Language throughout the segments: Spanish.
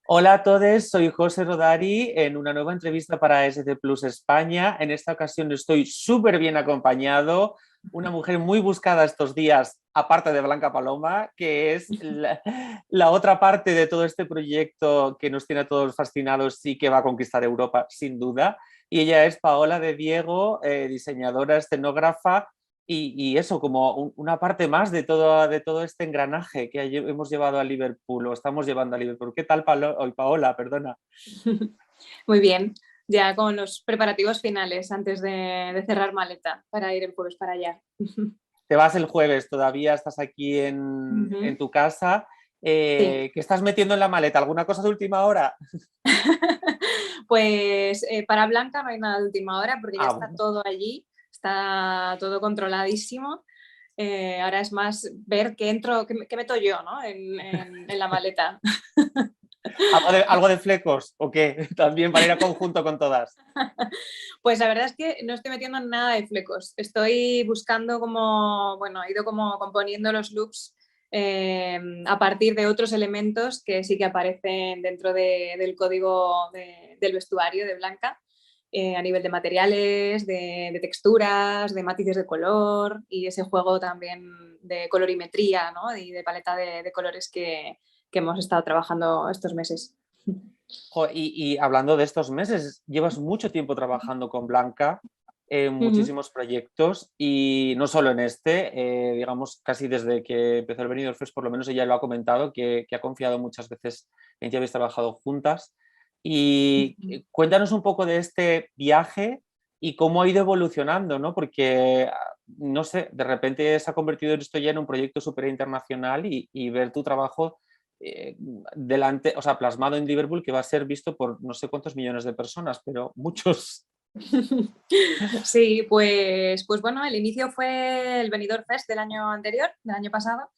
Hola a todos, soy José Rodari en una nueva entrevista para ST Plus España. En esta ocasión estoy súper bien acompañado, una mujer muy buscada estos días, aparte de Blanca Paloma, que es la otra parte de todo este proyecto que nos tiene a todos fascinados y que va a conquistar Europa, sin duda. Y ella es Paola de Diego, diseñadora, escenógrafa y eso, como una parte más de todo este engranaje que hemos llevado a Liverpool o estamos llevando a Liverpool. ¿Qué tal, Paola? Perdona. Muy bien, ya con los preparativos finales antes de cerrar maleta para ir el jueves para allá. Te vas el jueves, todavía estás aquí en Ujú. tu casa. Sí, ¿Qué estás metiendo en la maleta? ¿Alguna cosa de última hora? pues para Blanca no hay nada de última hora porque ya Ah, está bueno. todo allí, está todo controladísimo. Ahora es más ver qué entro, qué meto yo, ¿no? en la maleta. Algo de flecos o qué? También para ir a conjunto con todas. Pues la verdad es que no estoy metiendo nada de flecos. Estoy buscando como, bueno, he ido como componiendo los looks a partir de otros elementos que sí que aparecen dentro del código del vestuario de Blanca, a nivel de materiales, de texturas, de matices de color y ese juego también de colorimetría, ¿no? Y de paleta de colores que hemos estado trabajando estos meses. Y hablando de estos meses, llevas mucho tiempo trabajando con Blanca en Ujú. muchísimos proyectos y no solo en este, digamos, casi desde que empezó el Benidorm Fest, por lo menos ella lo ha comentado, que ha confiado muchas veces en que habéis trabajado juntas. Y cuéntanos un poco de este viaje y cómo ha ido evolucionando, ¿no? Porque, no sé, de repente se ha convertido esto ya en un proyecto súper internacional y ver tu trabajo delante, o sea, plasmado en Liverpool, que va a ser visto por no sé cuántos millones de personas, pero muchos. Sí, pues bueno, el inicio fue el Benidorm Fest del año anterior, del año pasado,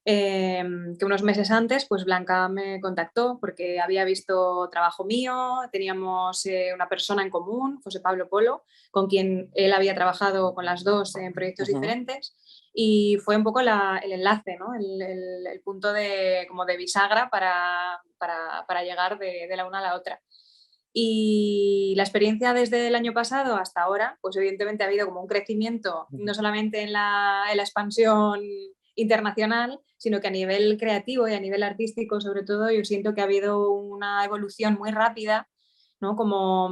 que unos meses antes, pues Blanca me contactó porque había visto trabajo mío, teníamos una persona en común, José Pablo Polo, con quien él había trabajado con las dos en proyectos Ujú. diferentes y fue un poco el enlace, ¿no? El punto de, como de bisagra para llegar de la una a la otra. Y la experiencia desde el año pasado hasta ahora, pues evidentemente ha habido como un crecimiento, no solamente en la expansión internacional, sino que a nivel creativo y a nivel artístico, sobre todo, yo siento que ha habido una evolución muy rápida, ¿no? Como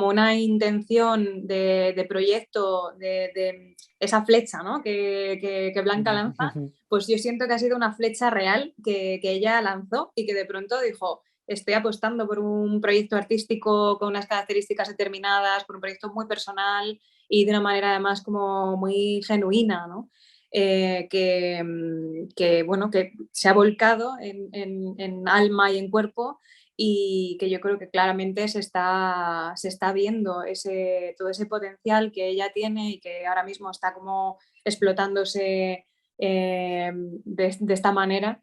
una intención de proyecto, de esa flecha, ¿no? que Blanca lanza, pues yo siento que ha sido una flecha real que ella lanzó y que de pronto dijo, estoy apostando por un proyecto artístico con unas características determinadas, por un proyecto muy personal y de una manera además como muy genuina, ¿no? Bueno, que se ha volcado en alma y en cuerpo y que yo creo que claramente se está viendo todo ese potencial que ella tiene y que ahora mismo está como explotándose de esta manera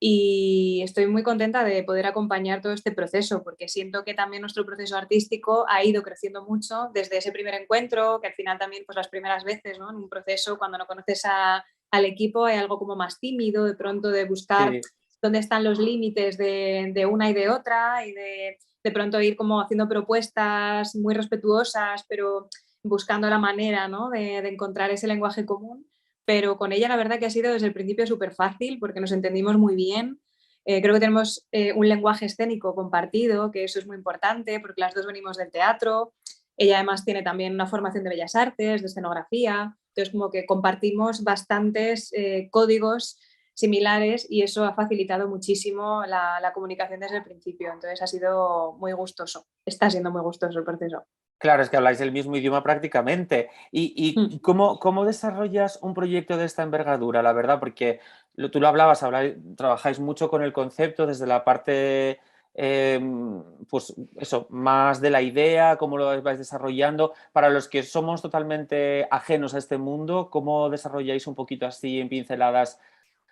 y estoy muy contenta de poder acompañar todo este proceso porque siento que también nuestro proceso artístico ha ido creciendo mucho desde ese primer encuentro, que al final también pues las primeras veces, ¿no? En un proceso cuando no conoces al equipo hay algo como más tímido de pronto de buscar Sí. dónde están los límites de una y de otra y de pronto ir como haciendo propuestas muy respetuosas pero buscando la manera, ¿no? de encontrar ese lenguaje común, pero con ella la verdad que ha sido desde el principio súper fácil porque nos entendimos muy bien. Creo que tenemos un lenguaje escénico compartido, que eso es muy importante porque las dos venimos del teatro. Ella además tiene también una formación de bellas artes, de escenografía, entonces como que compartimos bastantes códigos similares y eso ha facilitado muchísimo la comunicación desde el principio, entonces ha sido muy gustoso, está siendo muy gustoso el proceso. Claro, es que habláis el mismo idioma prácticamente. ¿Y Mm. cómo desarrollas un proyecto de esta envergadura, la verdad? Porque tú lo hablabas, trabajáis mucho con el concepto desde la parte, pues eso, más de la idea, cómo lo vais desarrollando. Para los que somos totalmente ajenos a este mundo, ¿cómo desarrolláis un poquito así en pinceladas,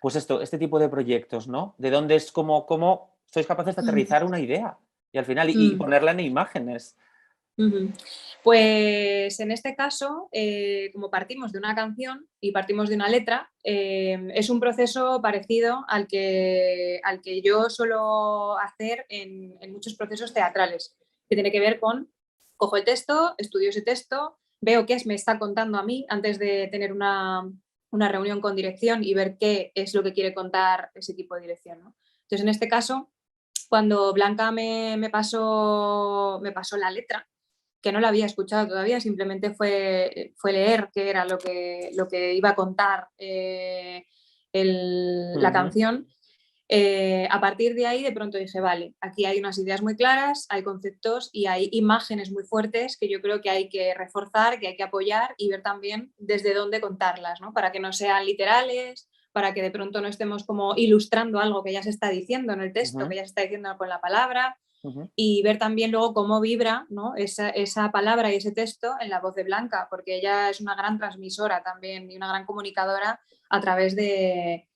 pues esto, este tipo de proyectos, ¿no? ¿De dónde es, cómo sois capaces de aterrizar una idea y al final y Mm. ponerla en imágenes? Ujú. Pues en este caso, como partimos de una canción y partimos de una letra, es un proceso parecido al que yo suelo hacer en muchos procesos teatrales, que tiene que ver con, cojo el texto, estudio ese texto, veo qué me está contando a mí antes de tener una reunión con dirección y ver qué es lo que quiere contar ese tipo de dirección, ¿no? Entonces, en este caso, cuando Blanca me pasó la letra, que no la había escuchado todavía, simplemente fue leer qué era lo que iba a contar la canción. A partir de ahí, de pronto dije, vale, aquí hay unas ideas muy claras, hay conceptos y hay imágenes muy fuertes que yo creo que hay que reforzar, que hay que apoyar y ver también desde dónde contarlas, ¿no? Para que no sean literales, para que de pronto no estemos como ilustrando algo que ya se está diciendo en el texto, que ya se está diciendo con la palabra, y ver también luego cómo vibra, ¿no? esa palabra y ese texto en la voz de Blanca, porque ella es una gran transmisora también y una gran comunicadora a través de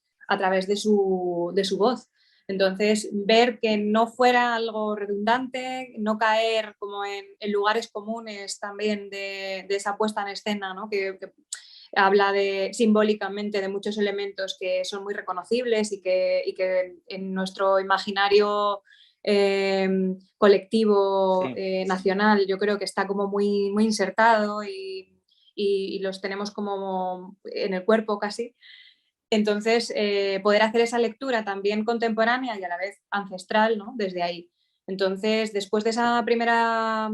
su voz. Entonces, ver que no fuera algo redundante, no caer como en lugares comunes también de esa puesta en escena, ¿no? Que habla simbólicamente de muchos elementos que son muy reconocibles y que en nuestro imaginario colectivo Sí. nacional yo creo que está como muy, muy insertado y los tenemos como en el cuerpo casi. Entonces, poder hacer esa lectura también contemporánea y a la vez ancestral, ¿no? Desde ahí. Entonces, después de esa primera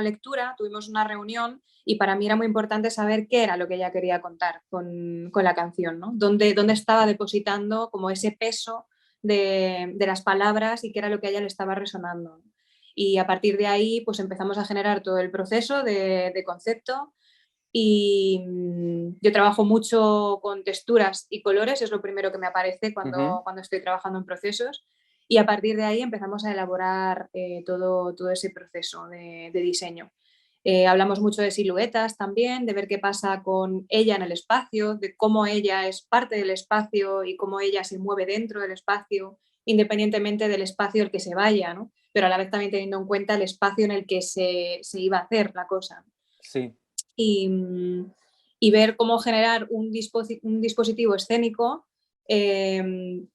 lectura, tuvimos una reunión y para mí era muy importante saber qué era lo que ella quería contar con la canción, ¿no? Dónde estaba depositando como ese peso de las palabras y qué era lo que a ella le estaba resonando. Y a partir de ahí, pues empezamos a generar todo el proceso de concepto y yo trabajo mucho con texturas y colores, es lo primero que me aparece cuando estoy trabajando en procesos. Y a partir de ahí empezamos a elaborar todo ese proceso de diseño. Hablamos mucho de siluetas también, de ver qué pasa con ella en el espacio, de cómo ella es parte del espacio y cómo ella se mueve dentro del espacio, independientemente del espacio al que se vaya, ¿no? Pero a la vez también teniendo en cuenta el espacio en el que se iba a hacer la cosa. Sí. Y, y ver cómo generar un dispositivo escénico que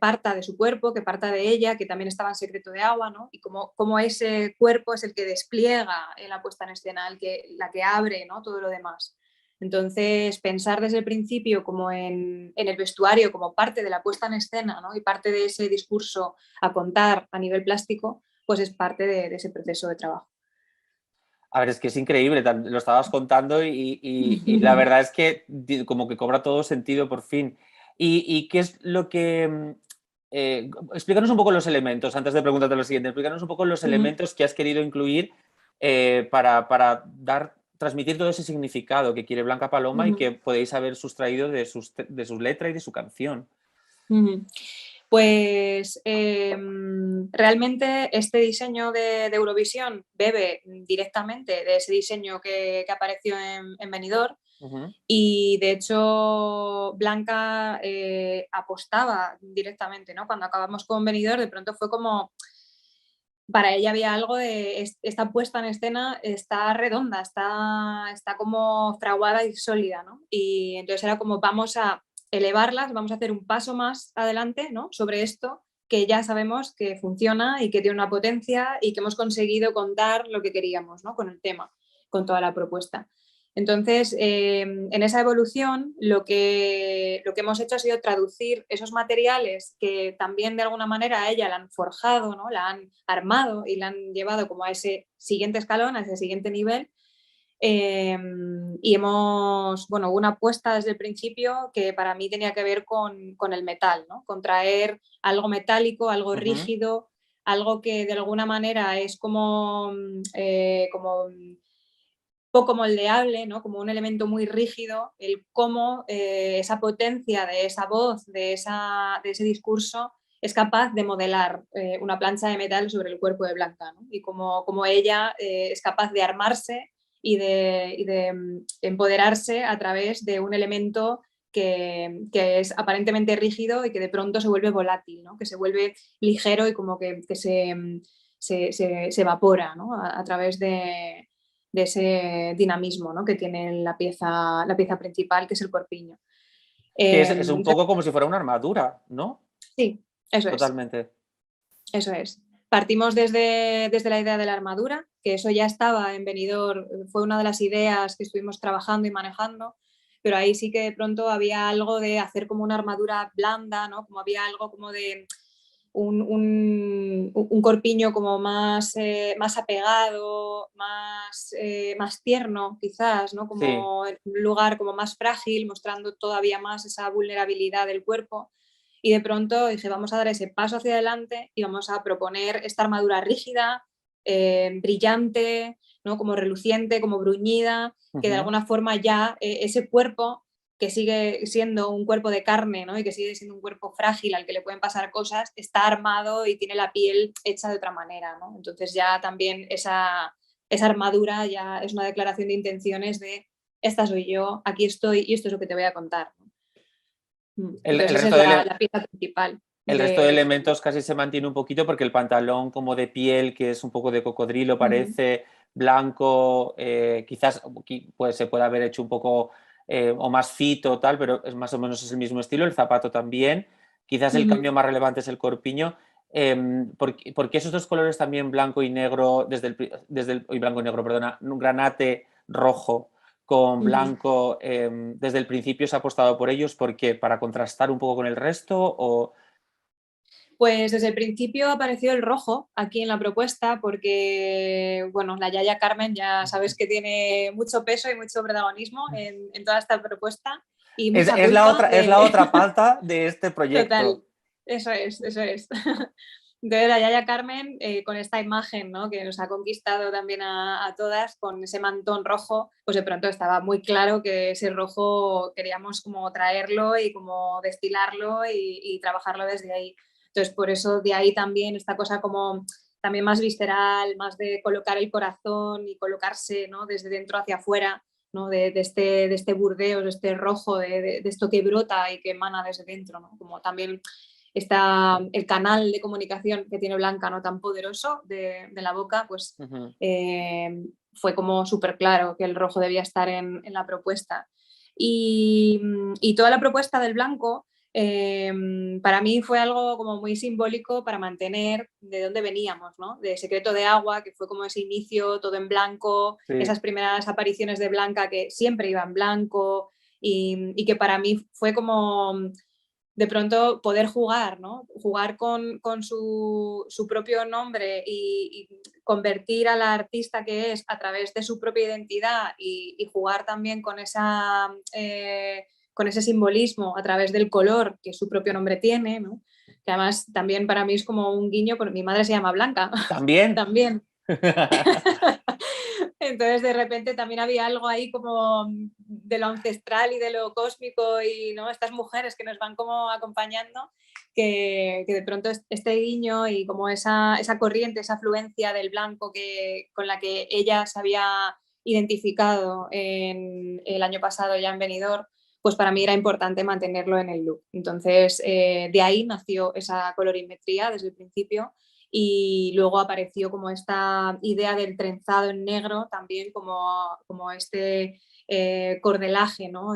parta de su cuerpo, que parta de ella, que también estaba en Secreto de Agua, ¿no? Y cómo ese cuerpo es el que despliega en la puesta en escena, la que abre, ¿no? Todo lo demás. Entonces, pensar desde el principio como en el vestuario, como parte de la puesta en escena, ¿no? Y parte de ese discurso a contar a nivel plástico, pues es parte de ese proceso de trabajo. A ver, es que es increíble, lo estabas contando y la verdad es que como que cobra todo sentido por fin. ¿Y qué es lo que... explícanos un poco los elementos, antes de preguntarte lo siguiente, explícanos un poco los elementos que has querido incluir para transmitir todo ese significado que quiere Blanca Paloma y que podéis haber sustraído de su letra y de su canción. Pues realmente este diseño de Eurovisión bebe directamente de ese diseño que apareció en Benidorm. Y de hecho Blanca apostaba directamente, ¿no? Cuando acabamos con Benidorm, de pronto fue como, para ella había algo de esta puesta en escena está redonda, está como fraguada y sólida, ¿no? Y entonces era como vamos a elevarlas, vamos a hacer un paso más adelante, ¿no? Sobre esto que ya sabemos que funciona y que tiene una potencia y que hemos conseguido contar lo que queríamos, ¿no? Con el tema, con toda la propuesta. Entonces, en esa evolución, lo que hemos hecho ha sido traducir esos materiales que también de alguna manera a ella la han forjado, ¿no? La han armado y la han llevado como a ese siguiente escalón, a ese siguiente nivel. Y hemos, bueno, una apuesta desde el principio que para mí tenía que ver con el metal, ¿no? Con traer algo metálico, algo rígido, algo que de alguna manera es como poco moldeable, ¿no? Como un elemento muy rígido, el cómo esa potencia de esa voz, de ese discurso, es capaz de modelar una plancha de metal sobre el cuerpo de Blanca, ¿no? Y como ella es capaz de armarse y de empoderarse a través de un elemento que es aparentemente rígido y que de pronto se vuelve volátil, ¿no? Que se vuelve ligero y como que se evapora, ¿no? A través de ese dinamismo, ¿no? Que tiene la pieza principal, que es el corpiño. Que es un poco como si fuera una armadura, ¿no? Sí, eso es. Totalmente. Eso es. Partimos desde la idea de la armadura, que eso ya estaba en Benidorm, fue una de las ideas que estuvimos trabajando y manejando, pero ahí sí que de pronto había algo de hacer como una armadura blanda, ¿no? Como había algo como de un corpiño como más, más apegado, más tierno quizás, ¿no? Sí. Como un lugar como más frágil, mostrando todavía más esa vulnerabilidad del cuerpo. Y de pronto dije, vamos a dar ese paso hacia adelante y vamos a proponer esta armadura rígida, brillante, ¿no? Como reluciente, como bruñida, que de alguna forma ya ese cuerpo que sigue siendo un cuerpo de carne, ¿no? Y que sigue siendo un cuerpo frágil al que le pueden pasar cosas, está armado y tiene la piel hecha de otra manera, ¿no? Entonces ya también esa armadura ya es una declaración de intenciones de esta soy yo, aquí estoy y esto es lo que te voy a contar, ¿no? El Entonces esa resto es de, la pieza principal el resto de del elementos casi se mantiene un poquito porque el pantalón como de piel, que es un poco de cocodrilo, parece blanco, quizás pues, se puede haber hecho un poco o más fito tal, pero es más o menos es el mismo estilo, el zapato también. Quizás el cambio más relevante es el corpiño. ¿Por qué esos dos colores también blanco y negro, y blanco y negro, perdona, un granate rojo con blanco, desde el principio se ha apostado por ellos? ¿Por qué? ¿Para contrastar un poco con el resto o...? Pues desde el principio apareció el rojo aquí en la propuesta porque, bueno, la Yaya Carmen ya sabes que tiene mucho peso y mucho protagonismo en toda esta propuesta y mucha Es la culpa otra, es la otra pata de este Total, proyecto. eso es, eso es. Entonces la Yaya Carmen, con esta imagen, ¿no? Que nos ha conquistado también a todas, con ese mantón rojo, pues de pronto estaba muy claro que ese rojo queríamos como traerlo y como destilarlo y trabajarlo desde ahí. Entonces por eso de ahí también esta cosa como también más visceral, más de colocar el corazón y colocarse, ¿no? Desde dentro hacia afuera, ¿no? de este Burdeos, de este rojo, de esto que brota y que emana desde dentro, ¿no? Como también está el canal de comunicación que tiene Blanca, ¿no? Tan poderoso de la boca, pues fue como súper claro que el rojo debía estar en la propuesta. Y toda la propuesta del blanco para mí fue algo como muy simbólico para mantener de dónde veníamos, ¿no? De Secreto de Agua, que fue como ese inicio, todo en blanco, Sí. esas primeras apariciones de Blanca que siempre iba en blanco y que para mí fue como de pronto poder jugar, ¿no? Jugar con su propio nombre y convertir a la artista que es a través de su propia identidad y jugar también con con ese simbolismo a través del color que su propio nombre tiene, ¿no? Que además también para mí es como un guiño, porque mi madre se llama Blanca. ¿También? También. Entonces de repente también había algo ahí como de lo ancestral y de lo cósmico y ¿no? Estas mujeres que nos van como acompañando, que de pronto este guiño y como esa corriente, esa afluencia del blanco con la que ella se había identificado el año pasado ya en Benidorm, pues para mí era importante mantenerlo en el look. Entonces, de ahí nació esa colorimetría desde el principio y luego apareció como esta idea del trenzado en negro también como este cordelaje, ¿no?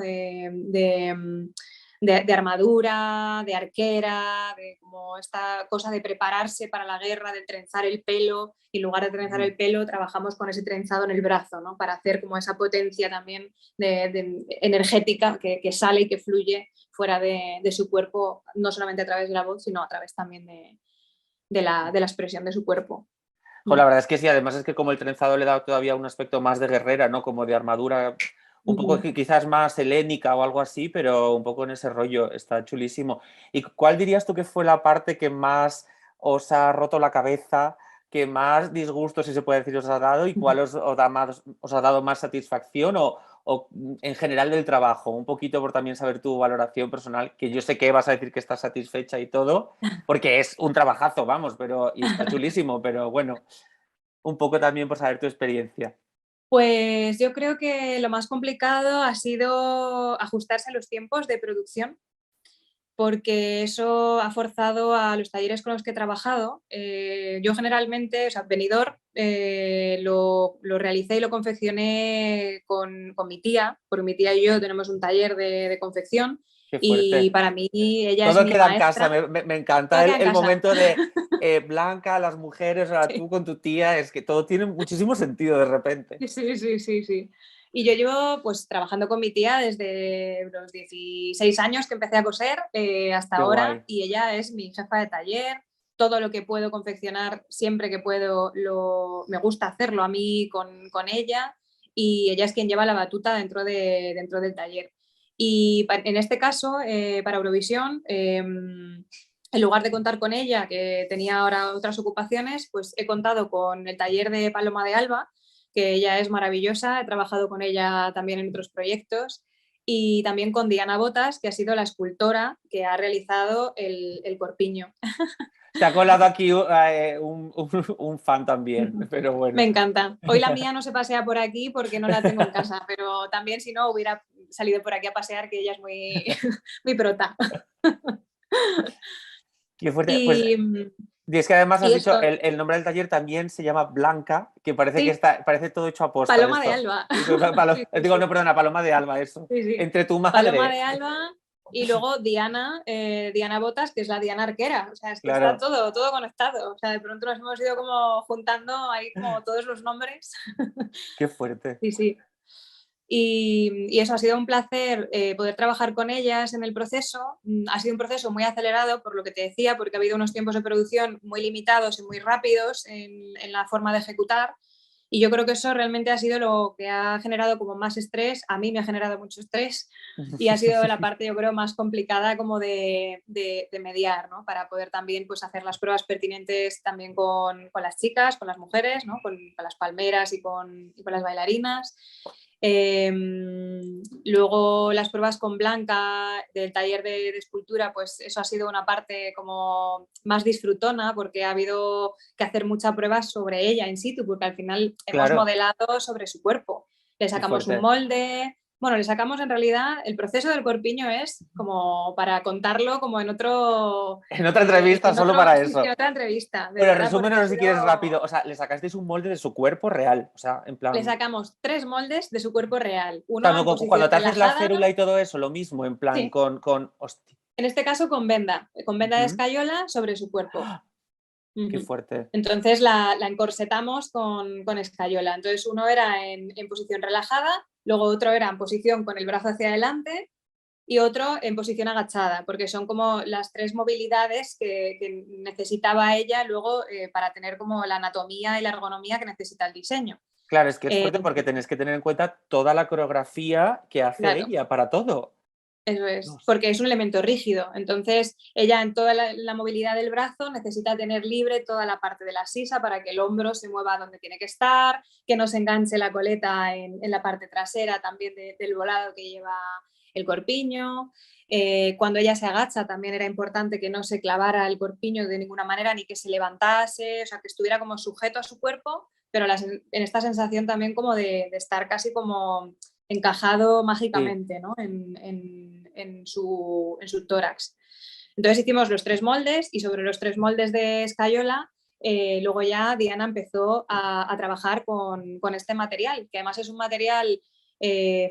de armadura, de arquera, de como esta cosa de prepararse para la guerra, de trenzar el pelo, y en lugar de trenzar el pelo trabajamos con ese trenzado en el brazo, ¿no? Para hacer como esa potencia también energética que sale y que fluye fuera de su cuerpo, no solamente a través de la voz, sino a través también de la expresión de su cuerpo. La verdad es que sí, además es que como el trenzado le da todavía un aspecto más de guerrera, ¿no? Como de armadura, un poco quizás más helénica o algo así, pero un poco en ese rollo, está chulísimo. ¿Y cuál dirías tú que fue la parte que más os ha roto la cabeza, que más disgusto, si se puede decir, os ha dado y cuál os ha dado más satisfacción o en general del trabajo? Un poquito por también saber tu valoración personal, que yo sé que vas a decir que estás satisfecha y todo, porque es un trabajazo, vamos, y está chulísimo, pero bueno, un poco también por saber tu experiencia. Pues yo creo que lo más complicado ha sido ajustarse a los tiempos de producción, porque eso ha forzado a los talleres con los que he trabajado. Yo generalmente, o sea, Benidorm lo realicé y lo confeccioné con mi tía, porque mi tía y yo tenemos un taller de confección Qué y fuerte. para mí ella es Todo mi queda en casa, maestra. me Todo encanta queda en el casa. momento de Blanca, las mujeres, ahora Sí. tú con tu tía, es que todo tiene muchísimo sentido de repente. Sí, sí, sí, sí. Y yo llevo pues trabajando con mi tía desde los 16 años que empecé a coser hasta Qué ahora guay. y ella es mi jefa de taller. Todo lo que puedo confeccionar, siempre que puedo, me gusta hacerlo a mí con ella y ella es quien lleva la batuta dentro del taller. Y en este caso, para Eurovisión, en lugar de contar con ella, que tenía ahora otras ocupaciones, pues he contado con el taller de Paloma de Alba, que ella es maravillosa, he trabajado con ella también en otros proyectos, y también con Diana Botas, que ha sido la escultora que ha realizado el corpiño. Se ha colado aquí un fan también, pero Me bueno. encanta. Hoy la mía no se pasea por aquí porque no la tengo en casa, pero también si no hubiera salido por aquí a pasear, que ella es muy, muy prota. Qué fuerte. Pues Y, y es que además has y dicho, eso, el nombre del taller también se llama Blanca, que parece que sí, está, parece todo hecho a posta Paloma de esto. Alba. Sí, sí, Digo, sí. no, perdona, Paloma de Alba, eso. Sí, sí. Entre tu Paloma madre, de Alba y luego Diana, Diana Botas, que es la Diana arquera. O sea, es que está claro, todo conectado. O sea, de pronto nos hemos ido como juntando ahí como todos los nombres. qué fuerte. Sí, sí. Y eso ha sido un placer poder trabajar con ellas en el proceso. Ha sido un proceso muy acelerado, por lo que te decía, porque ha habido unos tiempos de producción muy limitados y muy rápidos en la forma de ejecutar. Y yo creo que eso realmente ha sido lo que ha generado como más estrés. A mí me ha generado mucho estrés y ha sido la parte, yo creo, más complicada como de mediar, ¿no? Para poder también pues, hacer las pruebas pertinentes también con las chicas, con las mujeres, ¿no? Con las palmeras y con las bailarinas. Eh, luego las pruebas con Blanca del taller de escultura, pues eso ha sido una parte como más disfrutona porque ha habido que hacer muchas pruebas sobre ella in situ, porque al final hemos Claro, modelado sobre su cuerpo. Le qué sacamos un fuerte. molde, bueno, le sacamos en realidad, el proceso del corpiño es como para contarlo como En otra entrevista solo para sí, en eso. otra entrevista, de Pero verdad, porque ha resúmenos si quieres sido rápido. O sea, le sacasteis un molde de su cuerpo real. O sea, en le plan. sacamos 3 moldes de su cuerpo real, uno Cuando, en posición cuando te haces la relajada, férula y todo eso, lo mismo, en plan, sí, con. Hostia. en este caso con venda de Ujú. escayola sobre su cuerpo. Qué Uh-huh. fuerte. Entonces la encorsetamos con escayola. Entonces uno era en posición relajada, luego otro era en posición con el brazo hacia adelante y otro en posición agachada, porque son como las 3 movilidades que necesitaba ella luego para tener como la anatomía y la ergonomía que necesita el diseño. Claro, es que es Eh, fuerte porque tenéis que tener en cuenta toda la coreografía que hace claro. ella para todo. Eso es, Dios. porque es un elemento rígido. Entonces, ella en toda la movilidad del brazo necesita tener libre toda la parte de la sisa para que el hombro se mueva donde tiene que estar, que no se enganche la coleta en la parte trasera también del volado que lleva el corpiño. Cuando ella se agacha también era importante que no se clavara el corpiño de ninguna manera ni que se levantase, o sea, que estuviera como sujeto a su cuerpo, pero en esta sensación también como de estar casi como encajado Sí. mágicamente, ¿no? en su tórax. Entonces hicimos los 3 moldes y sobre los 3 moldes de escayola luego ya Diana empezó a trabajar con este material, que además es un material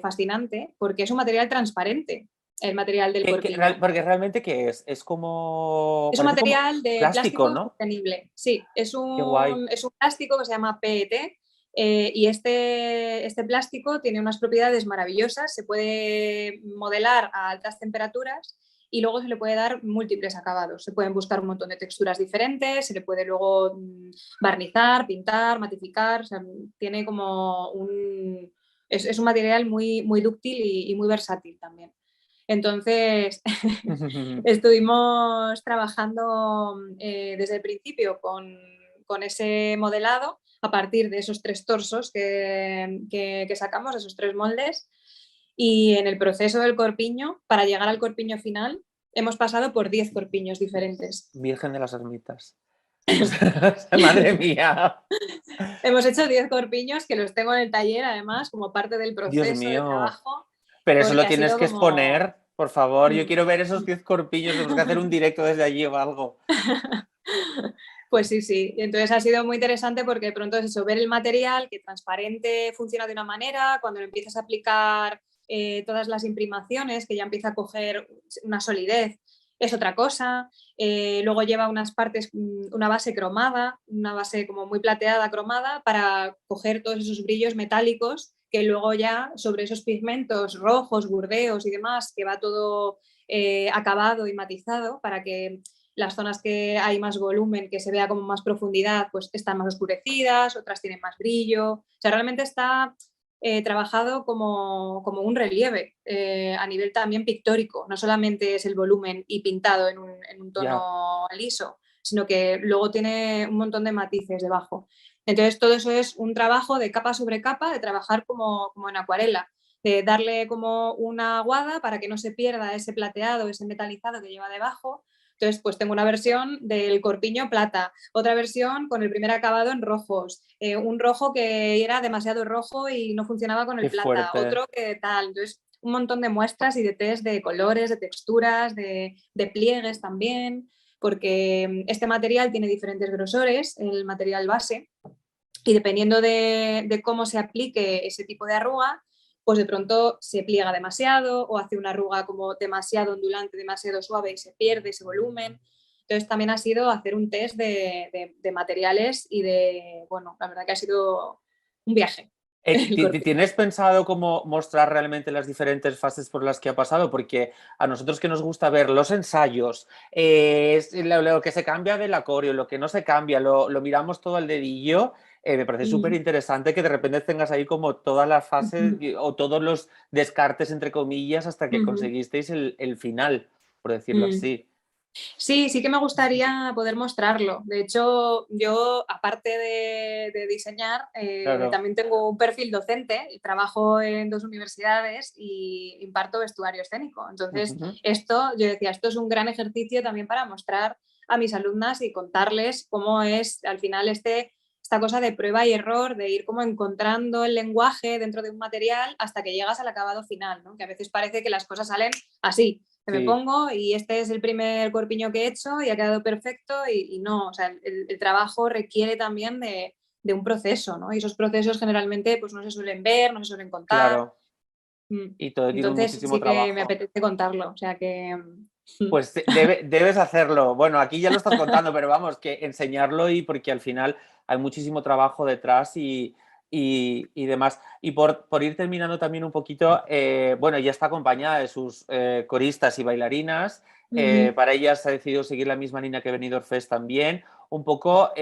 fascinante porque es un material transparente, el material del corpiño. Porque realmente, ¿qué es? Es como. Es un Parece como material de plástico, plástico ¿no? sostenible. Sí, Qué guay. es un plástico que se llama PET y este plástico tiene unas propiedades maravillosas. Se puede modelar a altas temperaturas y luego se le puede dar múltiples acabados. Se pueden buscar un montón de texturas diferentes, se le puede luego barnizar, pintar, matificar. O sea, tiene como es un material muy, muy dúctil y muy versátil también. Entonces, estuvimos trabajando desde el principio con ese modelado a partir de esos 3 torsos que sacamos, esos 3 moldes. Y en el proceso del corpiño, para llegar al corpiño final, hemos pasado por 10 corpiños diferentes. Virgen de las ermitas. O sea, madre mía. Hemos hecho 10 corpiños que los tengo en el taller, además, como parte del Dios proceso de mío. trabajo, Pero eso lo porque ha tienes sido que como exponer. Por favor, yo Mm. quiero ver esos 10 corpiños, tenemos que hacer un directo desde allí o algo. Pues sí, sí. Y entonces ha sido muy interesante porque de pronto es eso, ver el material que transparente funciona de una manera, cuando lo empiezas a aplicar todas las imprimaciones, que ya empieza a coger una solidez, es otra cosa. Luego lleva unas partes, una base cromada, una base como muy plateada, cromada, para coger todos esos brillos metálicos que luego ya sobre esos pigmentos rojos, burdeos y demás, que va todo acabado y matizado para que las zonas que hay más volumen, que se vea como más profundidad, pues están más oscurecidas, otras tienen más brillo. O sea, realmente está trabajado como un relieve a nivel también pictórico. No solamente es el volumen y pintado en un Ya. tono liso, sino que luego tiene un montón de matices debajo. Entonces, todo eso es un trabajo de capa sobre capa, de trabajar como en acuarela, de darle como una aguada para que no se pierda ese plateado, ese metalizado que lleva debajo. Entonces, pues tengo una versión del corpiño plata, otra versión con el primer acabado en rojos, un rojo que era demasiado rojo y no funcionaba con el Qué plata, fuerte. otro que tal. Entonces, un montón de muestras y de test de colores, de texturas, de pliegues también, porque este material tiene diferentes grosores, el material base, y dependiendo de cómo se aplique ese tipo de arruga, pues de pronto se pliega demasiado o hace una arruga como demasiado ondulante, demasiado suave y se pierde ese volumen. Entonces también ha sido hacer un test de materiales y bueno, la verdad que ha sido un viaje. El corpiño. ¿Tienes pensado cómo mostrar realmente las diferentes fases por las que ha pasado? Porque a nosotros que nos gusta ver los ensayos, lo que se cambia del acorio, lo que no se cambia, lo miramos todo al dedillo, me parece súper interesante que de repente tengas ahí como todas las fases o todos los descartes, entre comillas, hasta que conseguisteis el final, por decirlo así. Sí, sí que me gustaría poder mostrarlo. De hecho, yo, aparte de diseñar, Claro. también tengo un perfil docente y trabajo en 2 universidades y imparto vestuario escénico. Entonces, Ujú. yo decía, esto es un gran ejercicio también para mostrar a mis alumnas y contarles cómo es al final esta cosa de prueba y error, de ir como encontrando el lenguaje dentro de un material hasta que llegas al acabado final, ¿no? Que a veces parece que las cosas salen así, que me Sí, pongo y este es el primer corpiño que he hecho y ha quedado perfecto y no, o sea, el trabajo requiere también de un proceso, ¿no? Y esos procesos generalmente pues no se suelen ver, no se suelen contar. claro. Y todo tiene Entonces muchísimo sí que me trabajo. apetece contarlo, o sea que... Pues debes hacerlo. Bueno, aquí ya lo estás contando, pero vamos, que enseñarlo y porque al final hay muchísimo trabajo detrás y demás. Y por ir terminando también un poquito, bueno, ella está acompañada de sus coristas y bailarinas. Para ellas ha decidido seguir la misma línea que Benidorm Fest también. Un poco,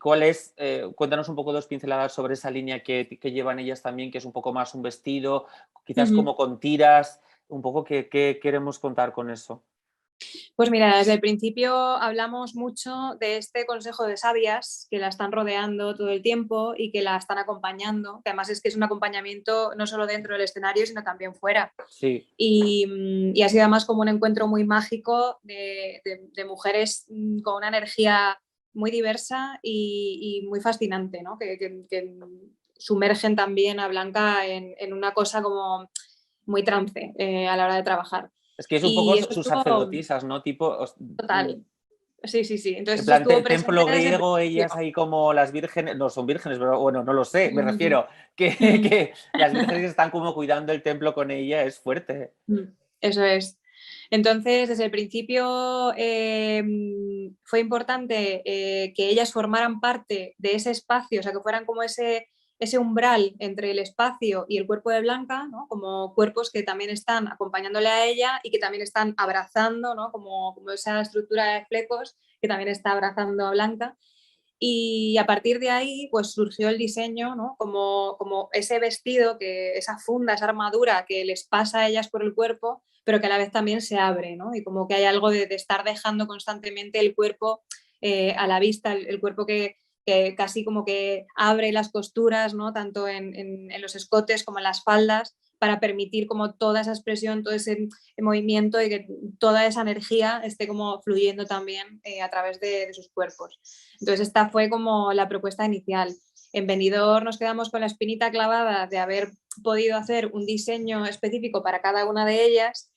¿cuál es? Cuéntanos un poco 2 pinceladas sobre esa línea que llevan ellas también, que es un poco más un vestido, quizás como con tiras. Un poco qué queremos contar con eso. Pues mira, desde el principio hablamos mucho de este consejo de sabias que la están rodeando todo el tiempo y que la están acompañando, que además es que es un acompañamiento no solo dentro del escenario, sino también fuera. Sí, Y ha sido además como un encuentro muy mágico de mujeres con una energía muy diversa y muy fascinante, ¿no? Que sumergen también a Blanca en una cosa como muy trance a la hora de trabajar. es que es un poco Y eso sus estuvo sacerdotisas, ¿no? Tipo, total. Sí, sí, sí. en Entonces eso plan estuvo presente templo desde el griego, principio. ellas ahí como las vírgenes, no son vírgenes, pero bueno, no lo sé, me Ujú, refiero, que, ujú, que las vírgenes están como cuidando el templo con ella, es fuerte. eso es. Entonces, desde el principio fue importante que ellas formaran parte de ese espacio, o sea, que fueran como ese umbral entre el espacio y el cuerpo de Blanca, ¿no? Como cuerpos que también están acompañándole a ella y que también están abrazando, ¿no? Como esa estructura de flecos que también está abrazando a Blanca. Y a partir de ahí, pues surgió el diseño, ¿no? Como ese vestido, esa funda, esa armadura que les pasa a ellas por el cuerpo, pero que a la vez también se abre, ¿no? Y como que hay algo de estar dejando constantemente el cuerpo a la vista, el cuerpo que casi como que abre las costuras, ¿no? Tanto en los escotes como en las faldas, para permitir como toda esa expresión, todo ese movimiento y que toda esa energía esté como fluyendo también a través de sus cuerpos. Entonces esta fue como la propuesta inicial. En Benidorm nos quedamos con la espinita clavada de haber podido hacer un diseño específico para cada una de ellas,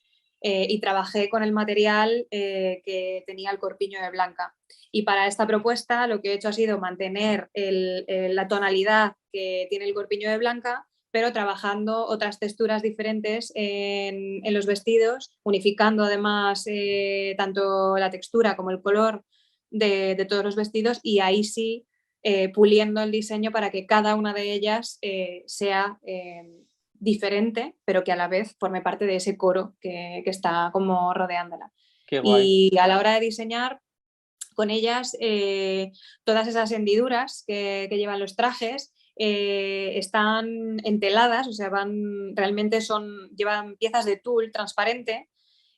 y trabajé con el material que tenía el corpiño de Blanca. Y para esta propuesta lo que he hecho ha sido mantener la tonalidad que tiene el corpiño de Blanca, pero trabajando otras texturas diferentes en los vestidos, unificando además tanto la textura como el color de todos los vestidos, y ahí sí puliendo el diseño para que cada una de ellas sea diferente, pero que a la vez forme parte de ese coro que está como rodeándola. Qué guay. Y a la hora de diseñar con ellas, todas esas hendiduras que llevan los trajes están enteladas, o sea, realmente llevan piezas de tul transparente,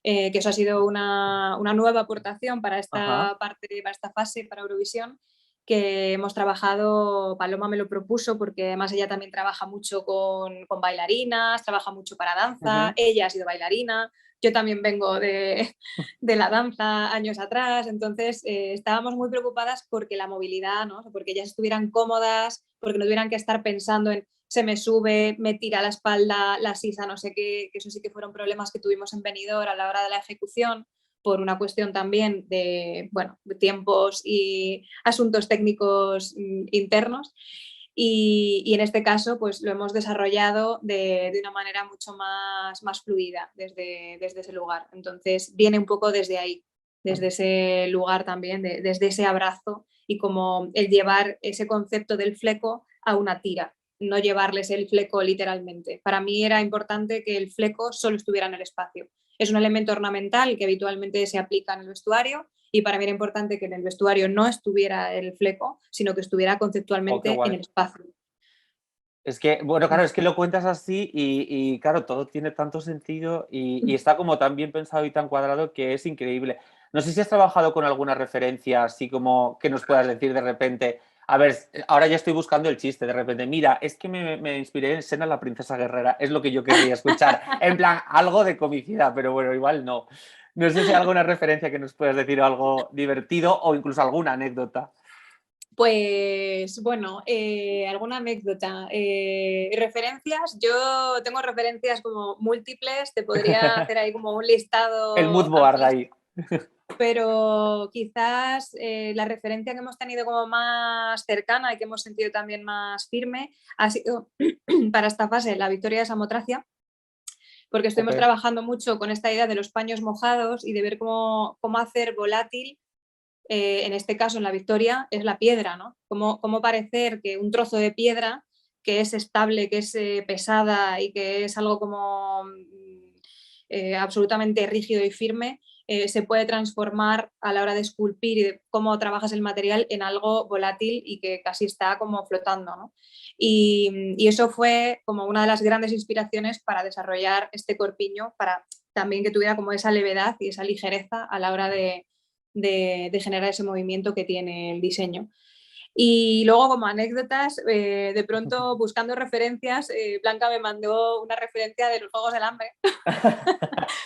que eso ha sido una nueva aportación para esta parte, para esta fase, para Eurovisión, que hemos trabajado. Paloma me lo propuso porque además ella también trabaja mucho con bailarinas, trabaja mucho para danza, ella ha sido bailarina, yo también vengo de la danza años atrás, entonces estábamos muy preocupadas porque la movilidad, ¿no? Porque ellas estuvieran cómodas, porque no tuvieran que estar pensando en se me sube, me tira la espalda, la sisa, no sé qué, que eso sí que fueron problemas que tuvimos en Benidorm a la hora de la ejecución, por una cuestión también de, bueno, de tiempos y asuntos técnicos internos. Y en este caso pues lo hemos desarrollado de una manera mucho más fluida desde ese lugar. Entonces viene un poco desde ahí, desde ese lugar también, desde ese abrazo y como el llevar ese concepto del fleco a una tira, no llevarles el fleco literalmente. Para mí era importante que el fleco solo estuviera en el espacio. Es un elemento ornamental que habitualmente se aplica en el vestuario y para mí era importante que en el vestuario no estuviera el fleco, sino que estuviera conceptualmente en el espacio. Es que, bueno, claro, es que lo cuentas así y claro, todo tiene tanto sentido y está como tan bien pensado y tan cuadrado que es increíble. No sé si has trabajado con alguna referencia así como que nos puedas decir de repente, a ver, ahora ya estoy buscando el chiste, de repente, mira, es que me inspiré en Xena la princesa guerrera, es lo que yo querría escuchar, en plan, algo de comicidad, pero bueno, igual no. No sé si hay alguna referencia que nos puedas decir, algo divertido o incluso alguna anécdota. Pues bueno, alguna anécdota. Referencias, yo tengo referencias como múltiples, te podría hacer ahí como un El mood listado board ahí. pero quizás la referencia que hemos tenido como más cercana y que hemos sentido también más firme ha sido para esta fase la victoria de Samotracia, porque estuvimos trabajando mucho con esta idea de los paños mojados y de ver cómo hacer volátil. En este caso, en la victoria, es la piedra, ¿no? Cómo parecer que un trozo de piedra que es estable, que es pesada y que es algo como absolutamente rígido y firme, se puede transformar a la hora de esculpir y de cómo trabajas el material en algo volátil y que casi está como flotando, ¿no? Y eso fue como una de las grandes inspiraciones para desarrollar este corpiño, para también que tuviera como esa levedad y esa ligereza a la hora de generar ese movimiento que tiene el diseño. Y luego, como anécdotas, de pronto buscando referencias, Blanca me mandó una referencia de los Juegos del Hambre.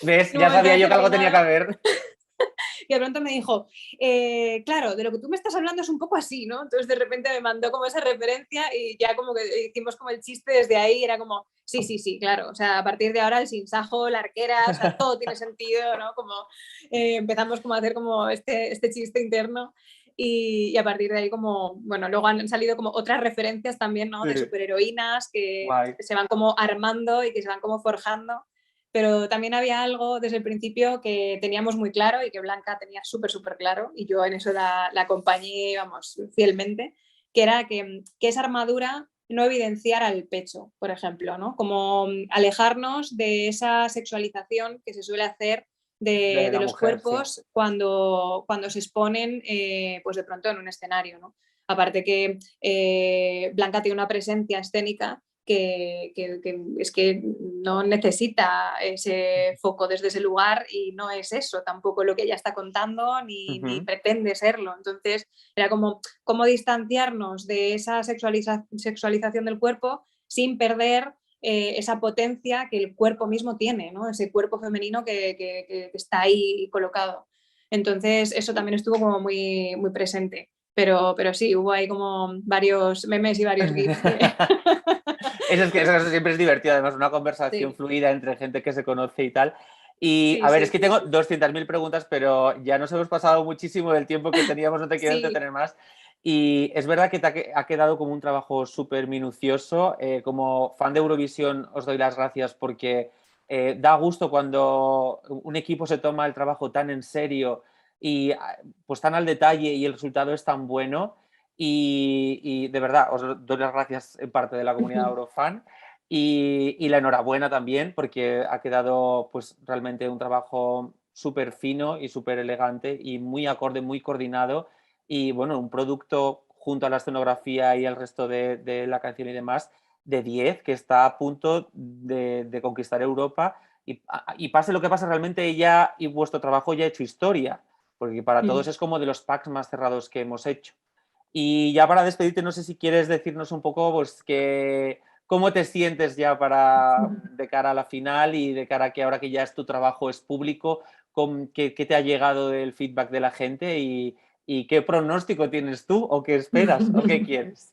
¿Ves? Ya sabía yo que algo tenía que haber. Y de pronto me dijo, claro, de lo que tú me estás hablando es un poco así, ¿no? Entonces de repente me mandó como esa referencia y ya como que hicimos como el chiste desde ahí, era como, sí, claro, o sea, a partir de ahora el sinsajo, la arquera, o sea, todo tiene sentido, ¿no? Como empezamos como a hacer como este chiste interno y a partir de ahí como, bueno, luego han salido como otras referencias también, ¿no? De superheroínas que se van como armando y que se van como forjando. Pero también había algo desde el principio que teníamos muy claro y que Blanca tenía súper claro, y yo en eso la acompañé, vamos, fielmente, que era que esa armadura no evidenciara el pecho, por ejemplo, ¿no? Como alejarnos de esa sexualización que se suele hacer de los mujer, cuerpos sí. cuando se exponen pues de pronto en un escenario, ¿no? Aparte que Blanca tiene una presencia escénica que es que no necesita ese foco desde ese lugar y no es eso tampoco lo que ella está contando ni pretende serlo. Entonces era como cómo distanciarnos de esa sexualización del cuerpo sin perder esa potencia que el cuerpo mismo tiene, ¿no? Ese cuerpo femenino que está ahí colocado. Entonces eso también estuvo como muy presente. Pero sí, hubo ahí como varios memes y varios gifs. Eso siempre es divertido, además, una conversación Sí. fluida entre gente que se conoce y tal. Y Sí, a ver, sí, es que sí, tengo sí. 200.000 preguntas, pero ya nos hemos pasado muchísimo del tiempo que teníamos, no te quiero Sí. entretener más. Y es verdad que ha quedado como un trabajo súper minucioso. Como fan de Eurovisión os doy las gracias porque da gusto cuando un equipo se toma el trabajo tan en serio y pues tan al detalle y el resultado es tan bueno. Y de verdad, os doy las gracias en parte de la comunidad Eurofan. Y la enhorabuena también, porque ha quedado pues realmente un trabajo súper fino y súper elegante y muy acorde, muy coordinado. Y bueno, un producto junto a la escenografía y el resto de la canción y demás, de 10 que está a punto de conquistar Europa. Y pase lo que pase, realmente ella y vuestro trabajo ya ha hecho historia, porque para todos es como de los packs más cerrados que hemos hecho. Y ya para despedirte, no sé si quieres decirnos un poco pues, cómo te sientes ya de cara a la final y de cara a que ahora que ya es tu trabajo es público, qué te ha llegado del feedback de la gente y qué pronóstico tienes tú o qué esperas o qué quieres.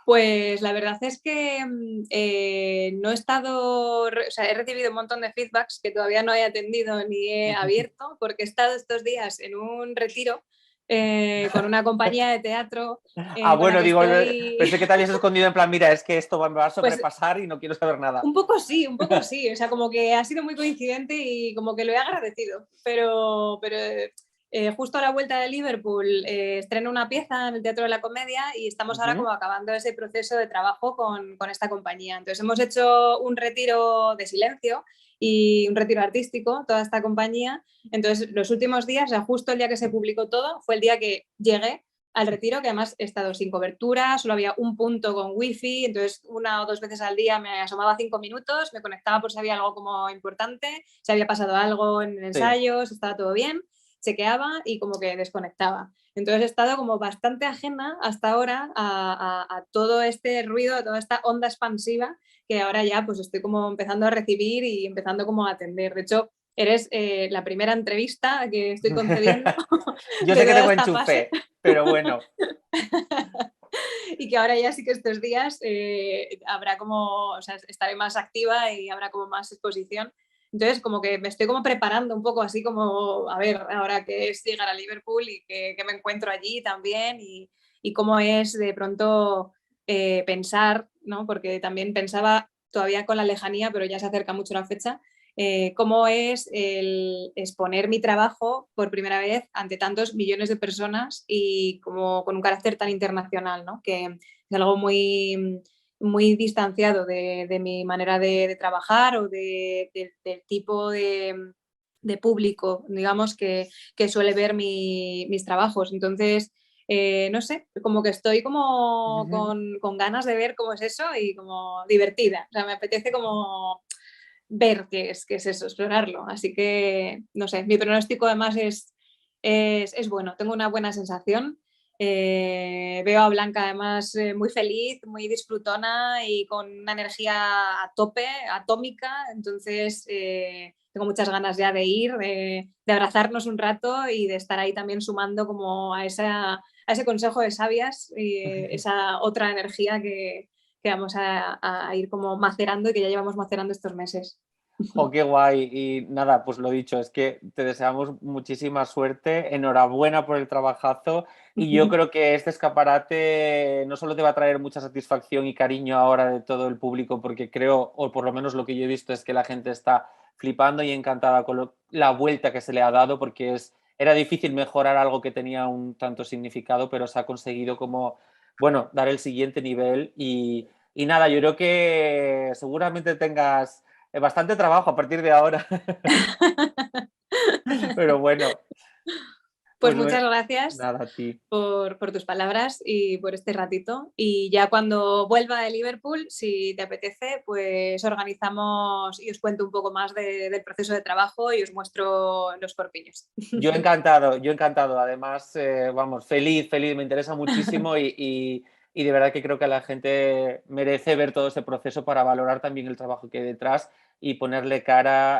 Pues la verdad es que no he estado, o sea, he recibido un montón de feedbacks que todavía no he atendido ni he abierto, porque he estado estos días en un retiro con una compañía de teatro con la Bueno, que digo, estoy, pensé que te habías escondido en plan, mira, es que esto me va a pues sobrepasar y no quiero saber nada. un poco sí, o sea, como que ha sido muy coincidente y como que lo he agradecido, pero justo a la vuelta de Liverpool estreno una pieza en el Teatro de la Comedia y estamos ahora como acabando ese proceso de trabajo con esta compañía. Entonces hemos hecho un retiro de silencio y un retiro artístico, toda esta compañía. Entonces los últimos días, o sea, justo el día que se publicó todo, fue el día que llegué al retiro, que además he estado sin cobertura, solo había un punto con wifi, entonces una o dos veces al día me asomaba 5 minutos, me conectaba por si había algo como importante, si había pasado algo en el Sí. ensayo, si estaba todo bien, chequeaba y como que desconectaba. Entonces he estado como bastante ajena hasta ahora a todo este ruido, a toda esta onda expansiva que ahora ya pues estoy como empezando a recibir y empezando como a atender. De hecho, eres la primera entrevista que estoy concediendo Yo de sé que toda tengo esta fase. enchufe, pero bueno. Y que ahora ya sí que estos días habrá como, o sea, estaré más activa y habrá como más exposición. Entonces, como que me estoy como preparando un poco así como, a ver, ahora qué es llegar a Liverpool y que me encuentro allí también y cómo es de pronto pensar, ¿no? Porque también pensaba todavía con la lejanía, pero ya se acerca mucho la fecha, cómo es el exponer mi trabajo por primera vez ante tantos millones de personas y como con un carácter tan internacional, ¿no? Que es algo muy, muy distanciado de mi manera de trabajar o del tipo de público, digamos, que suele ver mis trabajos. Entonces, no sé, como que estoy como con ganas de ver cómo es eso y como divertida. O sea, me apetece como ver qué es eso, explorarlo. Así que, no sé, mi pronóstico además es bueno, tengo una buena sensación. Veo a Blanca además muy feliz, muy disfrutona y con una energía a tope, atómica. Entonces, tengo muchas ganas ya de ir, de abrazarnos un rato y de estar ahí también sumando como a ese consejo de sabias y esa otra energía que vamos a ir como macerando y que ya llevamos macerando estos meses. Jo, qué guay. Y nada, pues lo dicho, es que te deseamos muchísima suerte, enhorabuena por el trabajazo y yo creo que este escaparate no solo te va a traer mucha satisfacción y cariño ahora de todo el público, porque creo, o por lo menos lo que yo he visto es que la gente está flipando y encantada con la vuelta que se le ha dado, porque era difícil mejorar algo que tenía un tanto significado, pero se ha conseguido como, bueno, dar el siguiente nivel y nada, yo creo que seguramente tengas bastante trabajo a partir de ahora. Pero bueno, Pues pues muchas gracias nada, a ti. por tus palabras y por este ratito. Y ya cuando vuelva de Liverpool, si te apetece, pues organizamos y os cuento un poco más del proceso de trabajo y os muestro los corpiños. Yo encantado, yo encantado. Además, vamos, feliz, feliz, me interesa muchísimo y de verdad que creo que la gente merece ver todo este proceso para valorar también el trabajo que hay detrás y ponerle cara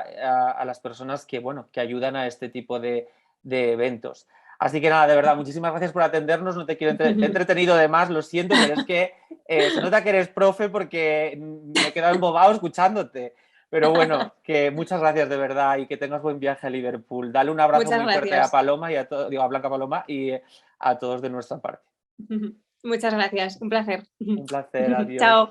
a las personas que, bueno, que ayudan a este tipo de eventos. Así que nada, de verdad, muchísimas gracias por atendernos. No te quiero te he entretenido de más, lo siento, pero es que se nota que eres profe porque me he quedado embobado escuchándote. Pero bueno, que muchas gracias de verdad y que tengas buen viaje a Liverpool. Dale un abrazo Muchas muy fuerte a gracias. Paloma y a Blanca Paloma y a todos de nuestra parte. Muchas gracias, un placer. Un placer, adiós. Chao.